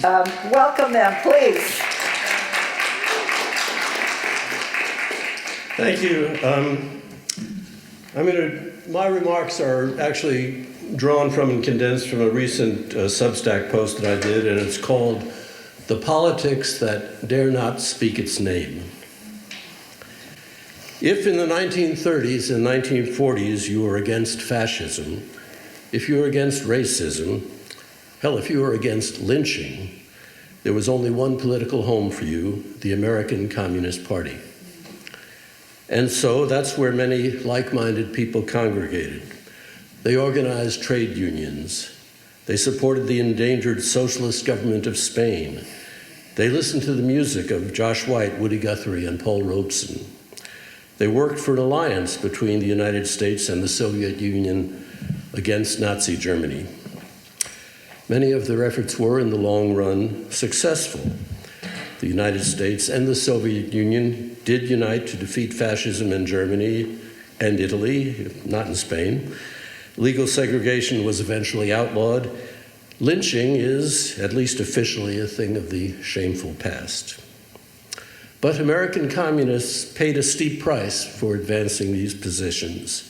Welcome them, please. Thank you. My remarks are actually drawn from and condensed from a recent Substack post that I did, and it's called "The Politics That Dare Not Speak Its Name." If in the 1930s and 1940s you were against fascism, if you were against racism, hell, if you were against lynching, there was only one political home for you, the American Communist Party. And so that's where many like-minded people congregated. They organized trade unions. They supported the endangered socialist government of Spain. They listened to the music of Josh White, Woody Guthrie, and Paul Robeson. They worked for an alliance between the United States and the Soviet Union against Nazi Germany. Many of their efforts were, in the long run, successful. The United States and the Soviet Union did unite to defeat fascism in Germany and Italy, not in Spain. Legal segregation was eventually outlawed. Lynching is, at least officially, a thing of the shameful past. But American communists paid a steep price for advancing these positions.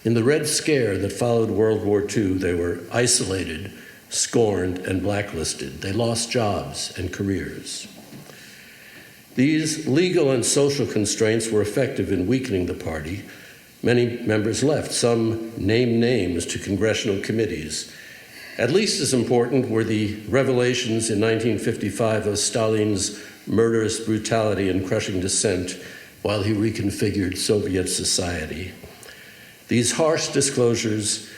In the Red Scare that followed World War II, they were isolated, scorned, and blacklisted. They lost jobs and careers. These legal and social constraints were effective in weakening the party. Many members left. Some named names to congressional committees. At least as important were the revelations in 1955 of Stalin's murderous brutality and crushing dissent while he reconfigured Soviet society. These harsh disclosures,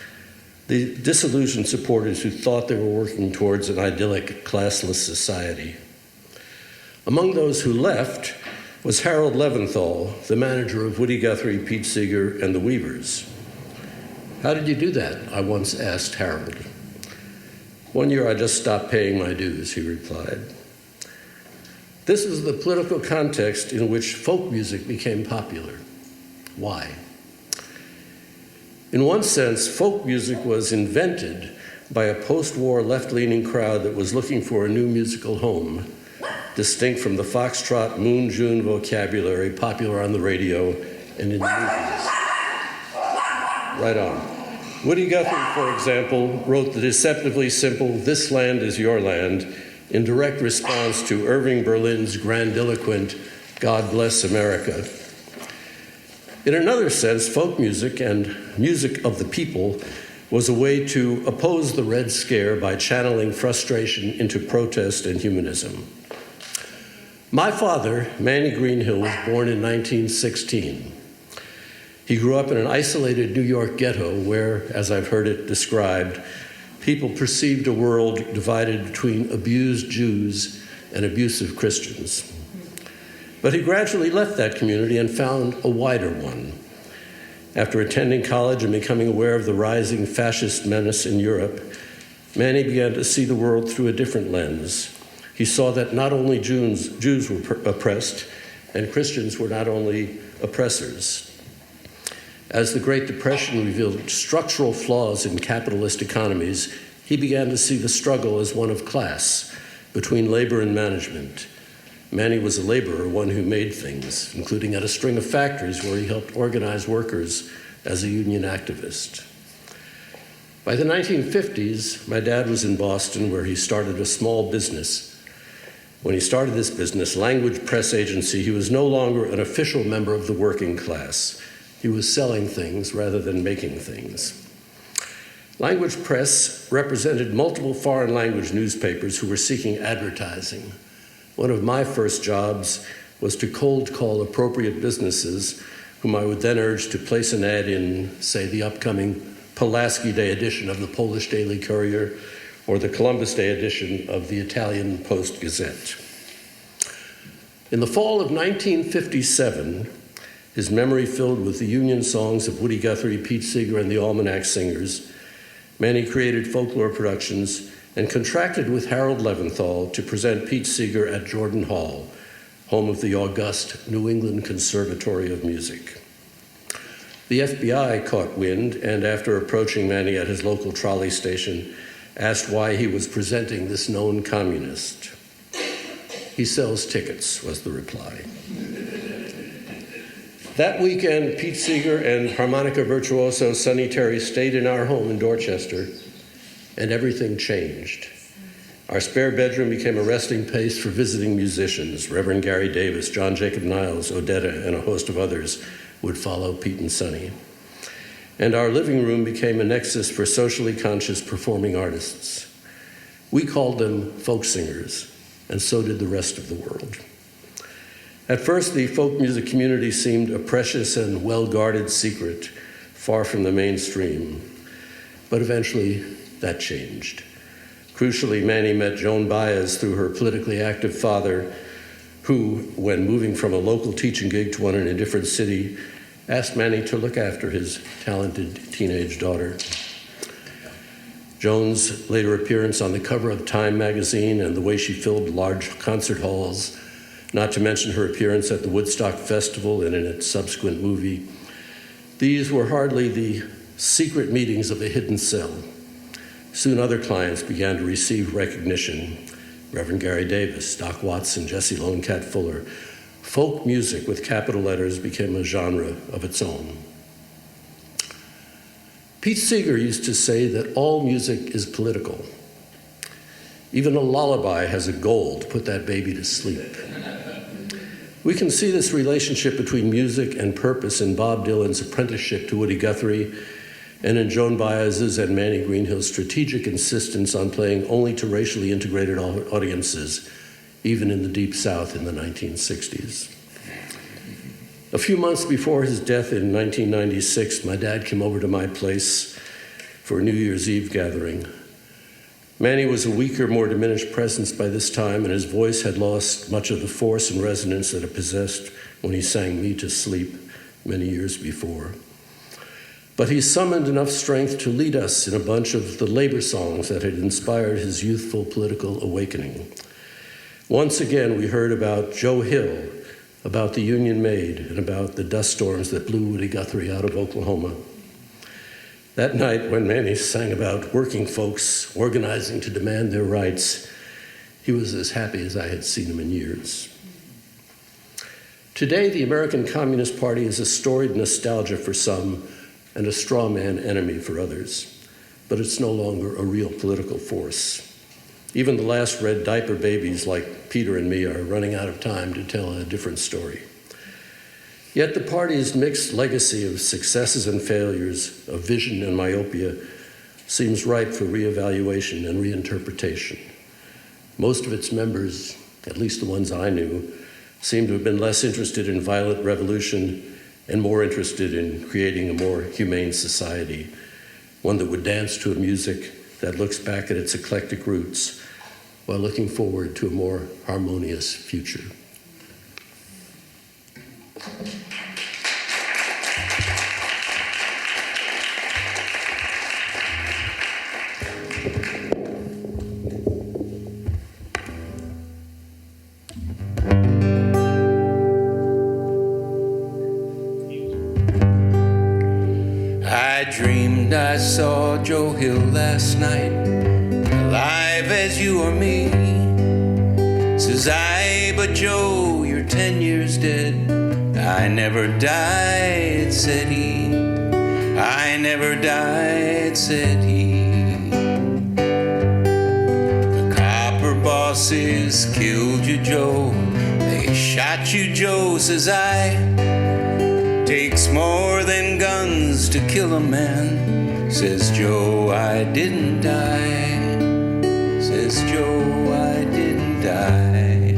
the disillusioned supporters who thought they were working towards an idyllic, classless society. Among those who left was Harold Leventhal, the manager of Woody Guthrie, Pete Seeger, and the Weavers. "How did you do that?" I once asked Harold. "One year I just stopped paying my dues," he replied. This was the political context in which folk music became popular. Why? In one sense, folk music was invented by a post-war left-leaning crowd that was looking for a new musical home, distinct from the foxtrot moon-June vocabulary popular on the radio and in the movies. Right on. Woody Guthrie, for example, wrote the deceptively simple "This Land Is Your Land" in direct response to Irving Berlin's grandiloquent "God Bless America." In another sense, folk music and music of the people was a way to oppose the Red Scare by channeling frustration into protest and humanism. My father, Manny Greenhill, was born in 1916. He grew up in an isolated New York ghetto where, as I've heard it described, people perceived a world divided between abused Jews and abusive Christians. But he gradually left that community and found a wider one. After attending college and becoming aware of the rising fascist menace in Europe, Manny began to see the world through a different lens. He saw that not only Jews were oppressed, and Christians were not only oppressors. As the Great Depression revealed structural flaws in capitalist economies, he began to see the struggle as one of class, between labor and management. Manny was a laborer, one who made things, including at a string of factories where he helped organize workers as a union activist. By the 1950s, my dad was in Boston, where he started a small business. When he started this business, Language Press Agency, he was no longer an official member of the working class. He was selling things rather than making things. Language Press represented multiple foreign language newspapers who were seeking advertising. One of my first jobs was to cold call appropriate businesses, whom I would then urge to place an ad in, say, the upcoming Pulaski Day edition of the Polish Daily Courier or the Columbus Day edition of the Italian Post-Gazette. In the fall of 1957, his memory filled with the union songs of Woody Guthrie, Pete Seeger, and the Almanac Singers, Manny created folklore productions and contracted with Harold Leventhal to present Pete Seeger at Jordan Hall, home of the august New England Conservatory of Music. The FBI caught wind, and after approaching Manny at his local trolley station, asked why he was presenting this known communist. "He sells tickets," was the reply. That weekend, Pete Seeger and harmonica virtuoso Sonny Terry stayed in our home in Dorchester, and everything changed. Our spare bedroom became a resting place for visiting musicians. Reverend Gary Davis, John Jacob Niles, Odetta, and a host of others would follow Pete and Sonny. And our living room became a nexus for socially conscious performing artists. We called them folk singers, and so did the rest of the world. At first, the folk music community seemed a precious and well-guarded secret, far from the mainstream. But eventually, that changed. Crucially, Manny met Joan Baez through her politically active father, who, when moving from a local teaching gig to one in a different city, asked Manny to look after his talented teenage daughter. Joan's later appearance on the cover of Time magazine and the way she filled large concert halls, not to mention her appearance at the Woodstock Festival and in its subsequent movie, these were hardly the secret meetings of a hidden cell. Soon other clients began to receive recognition. Reverend Gary Davis, Doc Watson, Jesse Lone Cat Fuller. Folk music with capital letters became a genre of its own. Pete Seeger used to say that all music is political. Even a lullaby has a goal to put that baby to sleep. We can see this relationship between music and purpose in Bob Dylan's apprenticeship to Woody Guthrie and in Joan Baez's and Manny Greenhill's strategic insistence on playing only to racially integrated audiences, even in the Deep South in the 1960s. A few months before his death in 1996, my dad came over to my place for a New Year's Eve gathering. Manny was a weaker, more diminished presence by this time, and his voice had lost much of the force and resonance that it possessed when he sang Me to Sleep many years before. But he summoned enough strength to lead us in a bunch of the labor songs that had inspired his youthful political awakening. Once again, we heard about Joe Hill, about the Union Maid, and about the dust storms that blew Woody Guthrie out of Oklahoma. That night, when Manny sang about working folks organizing to demand their rights, he was as happy as I had seen him in years. Today, the American Communist Party is a storied nostalgia for some and a straw man enemy for others, but it's no longer a real political force. Even the last red diaper babies like Peter and me are running out of time to tell a different story. Yet the party's mixed legacy of successes and failures, of vision and myopia, seems ripe for reevaluation and reinterpretation. Most of its members, at least the ones I knew, seem to have been less interested in violent revolution and more interested in creating a more humane society, one that would dance to a music that looks back at its eclectic roots while looking forward to a more harmonious future. I dreamed I saw Joe Hill last night, alive as you or me. Says I, but Joe, you're 10 years dead. I never died, said he. I never died, said he. The copper bosses killed you, Joe. They shot you, Joe, says I. Takes more than guns to kill a man, says Joe, I didn't die. Says Joe, I didn't die.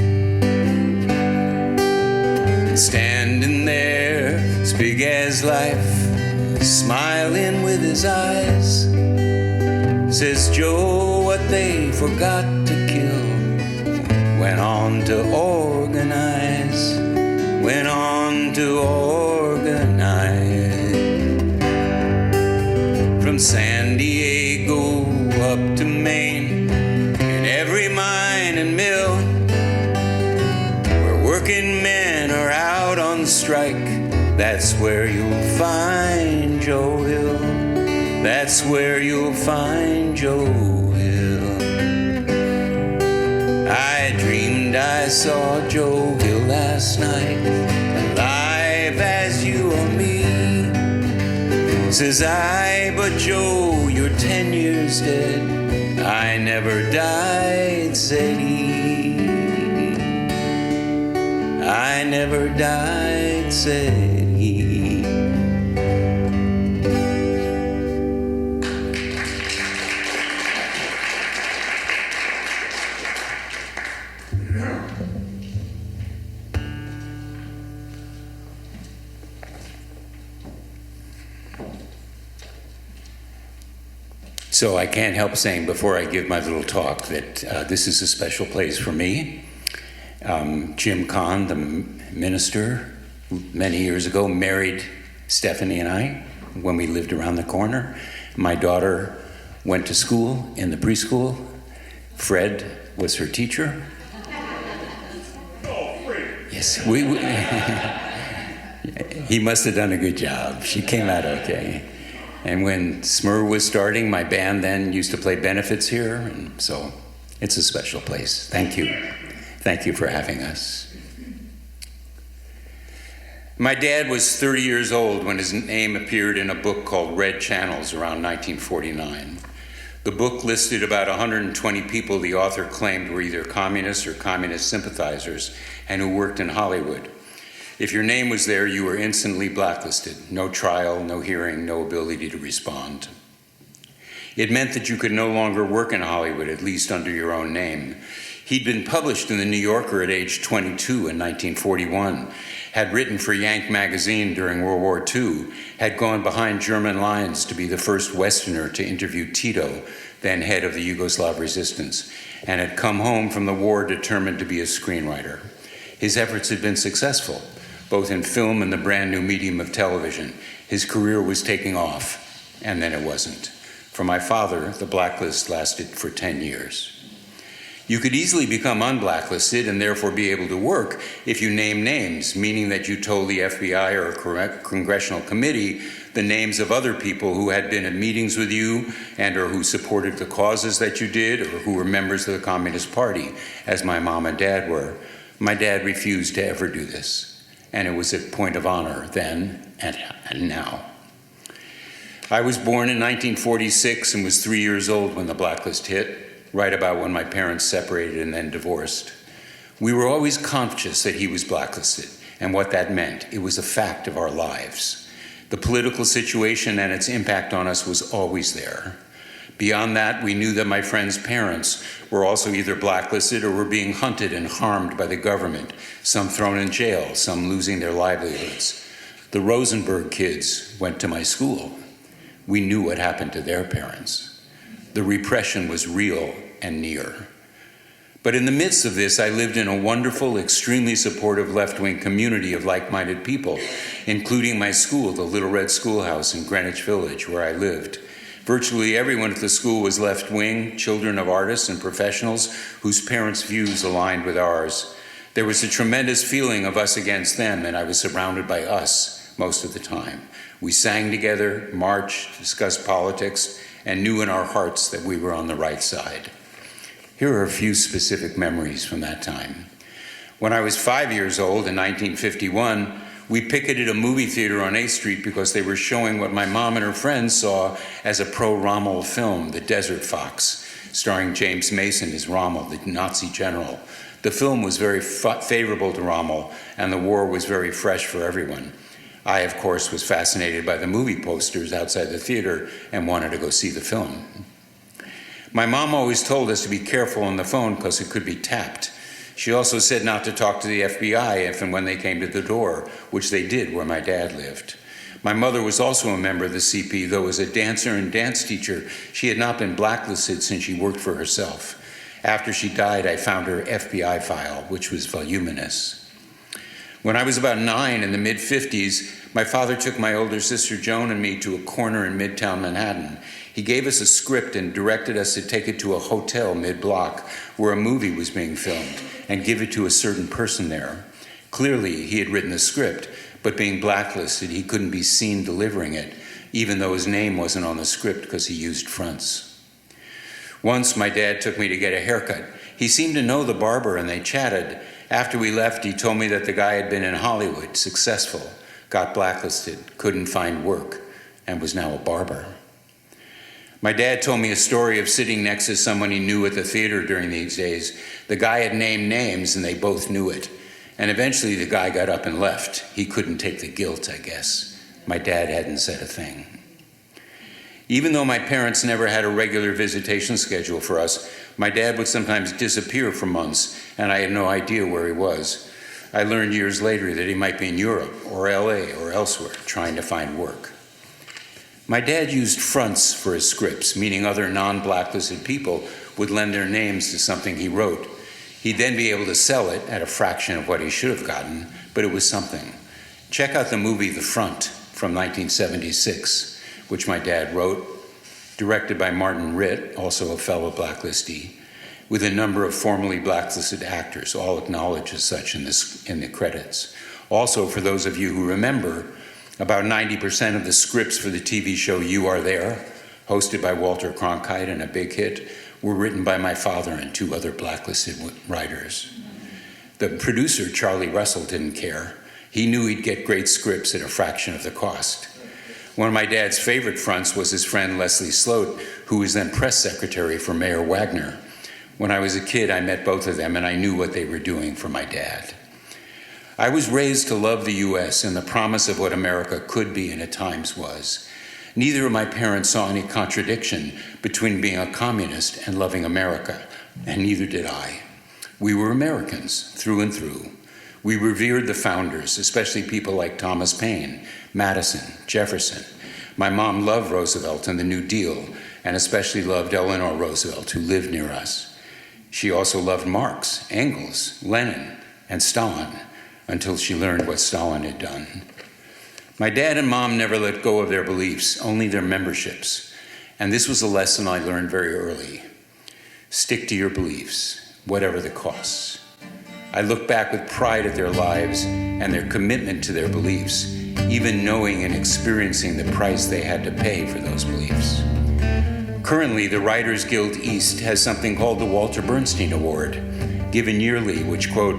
And standing there, as big as life, smiling with his eyes, says Joe, what they forgot to kill went on to organize, went on to organize. From San Diego up to Maine, in every mine and mill, where working men are out on strike, that's where you'll find Joe Hill. That's where you'll find Joe Hill. dreamed I saw Joe Hill last night, alive as you or me. Says I, but Joe, you're 10 years dead. I never died, said he. I never died, said he. So I can't help saying before I give my little talk that this is a special place for me. Jim Kahn, the minister, many years ago, married Stephanie and I when we lived around the corner. My daughter went to school in the preschool. Fred was her teacher. Oh, Fred. Yes, he must have done a good job. She came out okay. And when SMER was starting, my band then used to play benefits here, and so it's a special place. Thank you. Thank you for having us. My dad was 30 years old when his name appeared in a book called Red Channels around 1949. The book listed about 120 people the author claimed were either communists or communist sympathizers and who worked in Hollywood. If your name was there, you were instantly blacklisted. No trial, no hearing, no ability to respond. It meant that you could no longer work in Hollywood, at least under your own name. He'd been published in the New Yorker at age 22 in 1941, had written for Yank magazine during World War II, had gone behind German lines to be the first Westerner to interview Tito, then head of the Yugoslav resistance, and had come home from the war determined to be a screenwriter. His efforts had been successful, both in film and the brand new medium of television. His career was taking off, and then it wasn't. For my father, the blacklist lasted for 10 years. You could easily become unblacklisted and therefore be able to work if you name names, meaning that you told the FBI or a congressional committee the names of other people who had been at meetings with you and or who supported the causes that you did or who were members of the Communist Party, as my mom and dad were. My dad refused to ever do this, and it was a point of honor then and now. I was born in 1946 and was 3 years old when the blacklist hit, right about when my parents separated and then divorced. We were always conscious that he was blacklisted and what that meant. It was a fact of our lives. The political situation and its impact on us was always there. Beyond that, we knew that my friends' parents were also either blacklisted or were being hunted and harmed by the government, some thrown in jail, some losing their livelihoods. The Rosenberg kids went to my school. We knew what happened to their parents. The repression was real and near. But in the midst of this, I lived in a wonderful, extremely supportive left-wing community of like-minded people, including my school, the Little Red Schoolhouse in Greenwich Village, where I lived. Virtually everyone at the school was left-wing, children of artists and professionals whose parents' views aligned with ours. There was a tremendous feeling of us against them, and I was surrounded by us most of the time. We sang together, marched, discussed politics, and knew in our hearts that we were on the right side. Here are a few specific memories from that time. When I was 5 years old in 1951, we picketed a movie theater on 8th Street because they were showing what my mom and her friends saw as a pro-Rommel film, The Desert Fox, starring James Mason as Rommel, the Nazi general. The film was very favorable to Rommel, and the war was very fresh for everyone. I, of course, was fascinated by the movie posters outside the theater and wanted to go see the film. My mom always told us to be careful on the phone because it could be tapped. She also said not to talk to the FBI if and when they came to the door, which they did where my dad lived. My mother was also a member of the CP, though as a dancer and dance teacher, she had not been blacklisted since she worked for herself. After she died, I found her FBI file, which was voluminous. When I was about 9 in the mid-50s, my father took my older sister Joan and me to a corner in Midtown Manhattan. He gave us a script and directed us to take it to a hotel mid-block where a movie was being filmed and give it to a certain person there. Clearly, he had written the script, but being blacklisted, he couldn't be seen delivering it, even though his name wasn't on the script because he used fronts. Once, my dad took me to get a haircut. He seemed to know the barber, and they chatted. After we left, he told me that the guy had been in Hollywood, successful, got blacklisted, couldn't find work, and was now a barber. My dad told me a story of sitting next to someone he knew at the theater during these days. The guy had named names, and they both knew it. And eventually the guy got up and left. He couldn't take the guilt, I guess. My dad hadn't said a thing. Even though my parents never had a regular visitation schedule for us, my dad would sometimes disappear for months, and I had no idea where he was. I learned years later that he might be in Europe or LA or elsewhere trying to find work. My dad used fronts for his scripts, meaning other non-blacklisted people would lend their names to something he wrote. He'd then be able to sell it at a fraction of what he should have gotten, but it was something. Check out the movie The Front from 1976, which my dad wrote, directed by Martin Ritt, also a fellow blacklistee, with a number of formerly blacklisted actors, all acknowledged as such in the credits. Also, for those of you who remember, about 90% of the scripts for the TV show You Are There, hosted by Walter Cronkite and a big hit, were written by my father and two other blacklisted writers. The producer, Charlie Russell, didn't care. He knew he'd get great scripts at a fraction of the cost. One of my dad's favorite fronts was his friend Leslie Sloat, who was then press secretary for Mayor Wagner. When I was a kid, I met both of them, and I knew what they were doing for my dad. I was raised to love the U.S. and the promise of what America could be and at times was. Neither of my parents saw any contradiction between being a communist and loving America, and neither did I. We were Americans through and through. We revered the founders, especially people like Thomas Paine, Madison, Jefferson. My mom loved Roosevelt and the New Deal, and especially loved Eleanor Roosevelt, who lived near us. She also loved Marx, Engels, Lenin, and Stalin, until she learned what Stalin had done. My dad and mom never let go of their beliefs, only their memberships. And this was a lesson I learned very early. Stick to your beliefs, whatever the costs. I look back with pride at their lives and their commitment to their beliefs, even knowing and experiencing the price they had to pay for those beliefs. Currently, the Writers Guild East has something called the Walter Bernstein Award, given yearly, which, quote,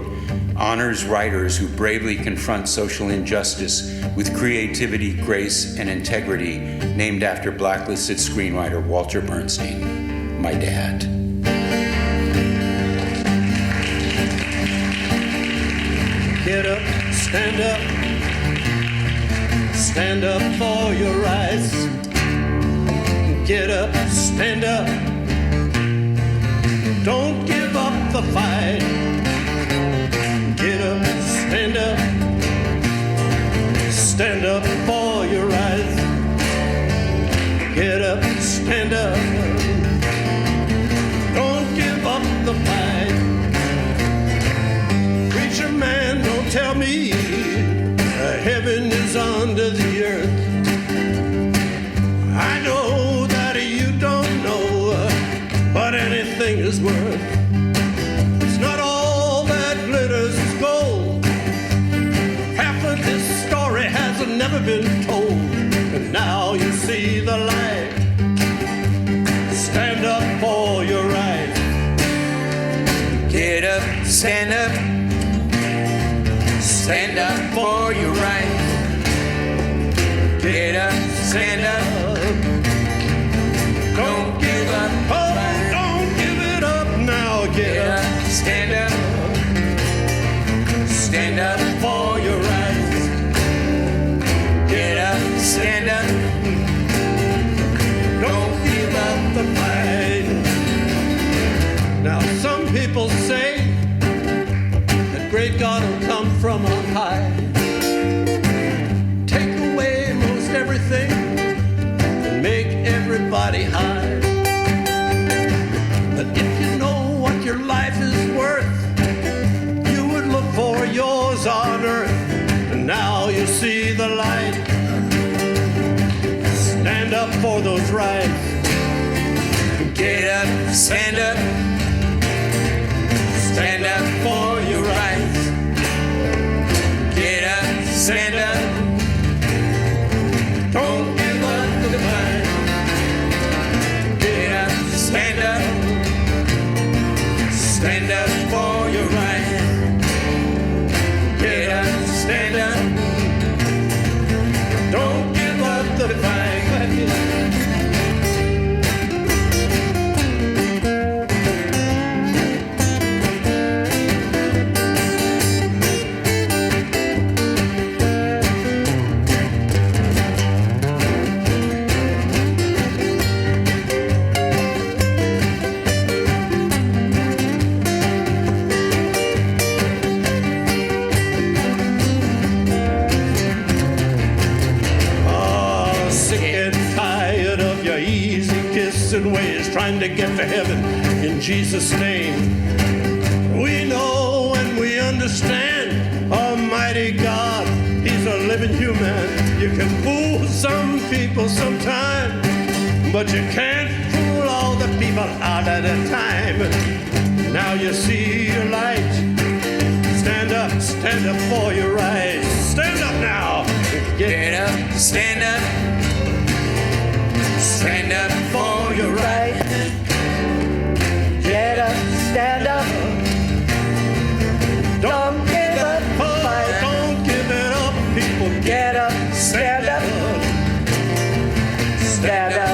honors writers who bravely confront social injustice with creativity, grace, and integrity, named after blacklisted screenwriter Walter Bernstein, my dad. Get up, stand up for your rights. Get up, stand up, don't give up the fight. Get up, stand up for your rights. Get up, stand up, don't give up the fight. Preacher man, don't tell me heaven is under the earth. I know that you don't know what anything is worth. It's not all that glitters is gold. Half of this story has never been told, and now you see the light. Stand up for your right. Get up, stand up for your right. Get up, stand up, don't give up. Oh, don't give it up now. Get up, stand up for your rights. Get up, stand up, Don't give up the fight. Now some people say that great God will come from on high, take away most everything and make everybody high. But if you know what your life is worth, you would look for yours on earth, and now you see the light. Stand up for those rights. get up, stand up for your rights. Get up, stand up, don't give up the fight. Get up, stand up, twisted ways, trying to get to heaven in Jesus' name. We know and we understand Almighty God, He's a living human. You can fool some people sometime, but you can't fool all the people out at a time. Now you see your light. Stand up for your rights. Stand up now. Get up, stand up. Stand up for your right. Get up, stand up. Don't give up the fight. Don't give it up, people. Get up, stand up. Stand up.